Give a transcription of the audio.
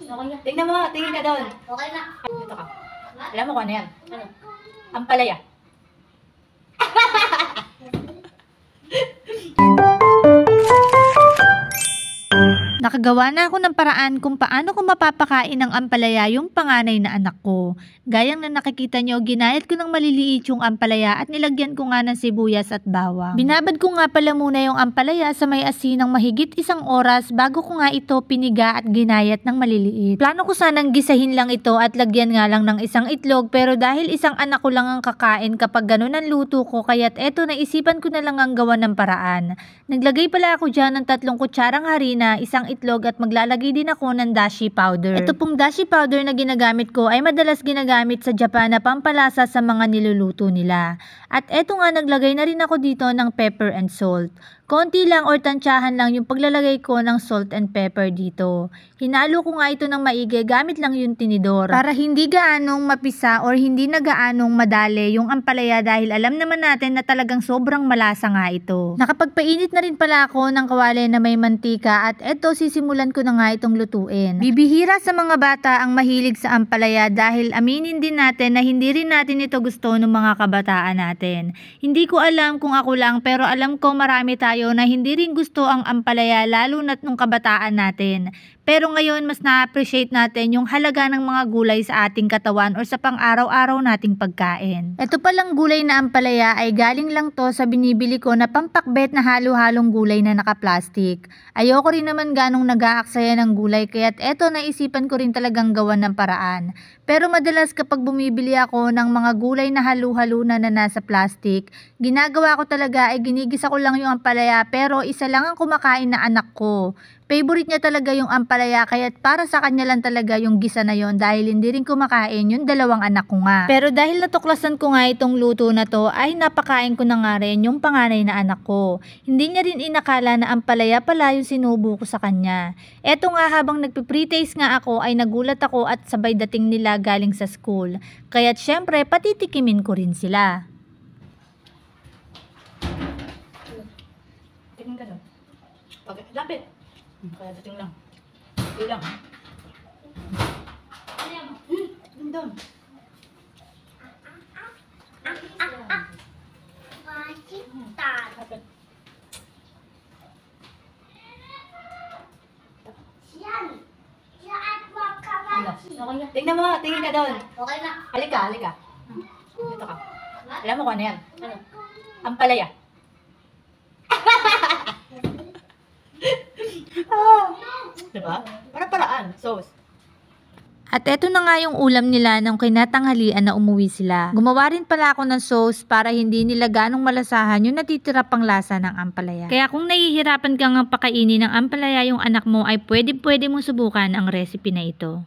Okay na. Tingnan mo, tingin ka doon. Okay na. Dito ka. Alam mo kung ano yan? Ano? Ampalaya. Nakagawa na ako ng paraan kung paano ko mapapakain ng ampalaya yung panganay na anak ko. Gayang na nakikita nyo, ginayat ko ng maliliit yung ampalaya at nilagyan ko nga ng sibuyas at bawang. Binabad ko nga pala muna yung ampalaya sa may asin ng mahigit 1 oras bago ko nga ito piniga at ginayat ng maliliit. Plano ko sanang gisahin lang ito at lagyan nga lang ng 1 itlog, pero dahil 1 anak ko lang ang kakain kapag ganun ang luto ko, kaya't eto naisipan ko na lang ang gawa ng paraan. Naglagay pala ako dyan ng 3 kutsarang harina, 1 itlog at maglalagay din ako ng dashi powder. Ito pong dashi powder na ginagamit ko ay madalas ginagamit sa Japan na pampalasa sa mga niluluto nila. At eto nga, naglagay na rin ako dito ng pepper and salt. Konti lang or tansyahan lang yung paglalagay ko ng salt and pepper dito. Hinalo ko nga ito ng maigi gamit lang yung tinidor para hindi gaanong mapisa or hindi na gaanong madali yung ampalaya, dahil alam naman natin na talagang sobrang malasa nga ito. Nakapagpainit na rin pala ako ng kawali na may mantika at eto sisimulan ko na nga itong lutuin. Bibihira sa mga bata ang mahilig sa ampalaya, dahil aminin din natin na hindi rin natin ito gusto ng mga kabataan natin. Hindi ko alam kung ako lang, pero alam ko marami tayo na hindi rin gusto ang ampalaya, lalo na't nung kabataan natin. Pero ngayon mas na-appreciate natin yung halaga ng mga gulay sa ating katawan or sa pang-araw-araw nating pagkain. Ito palang gulay na ampalaya ay galing lang to sa binibili ko na pampakbet na halo-halong gulay na naka-plastic. Ayoko rin naman ganong nag-aaksaya ng gulay, kaya't eto naisipan ko rin talagang gawan ng paraan. Pero madalas kapag bumibili ako ng mga gulay na halo-halo na nasa plastic, ginagawa ko talaga ay ginigisa ko lang yung ampalaya, pero isa lang ang kumakain na anak ko. Favorite niya talaga yung ampalaya, kaya para sa kanya lang talaga yung gisa na yon, dahil hindi rin kumakain yung 2 anak ko nga. Pero dahil natuklasan ko nga itong luto na to, ay napakain ko na nga rin yung panganay na anak ko. Hindi niya rin inakala na ampalaya pala yung sinubo ko sa kanya. Eto nga, habang nagpe-pre-taste nga ako ay nagulat ako at sabay dating nila galing sa school. Kaya't syempre patitikimin ko rin sila. Tingin ka doon. Okay, lapit. Kaya dating lang. Hindi lang. Tingin doon. Lapit. Okay na. Tingnan mo, tingin ka doon. Okay na. Halika, halika. Dito ka. Alam mo kung ano yan? Ano? Ampalaya. Diba? Para-paraan. Sauce. At eto na nga yung ulam nila nung kinatanghalian na umuwi sila. Gumawa rin pala ako ng sauce para hindi nila ganong malasahan yung natitira pang lasa ng ampalaya. Kaya kung nahihirapan kang pakainin ng ampalaya yung anak mo, ay pwede mong subukan ang recipe na ito.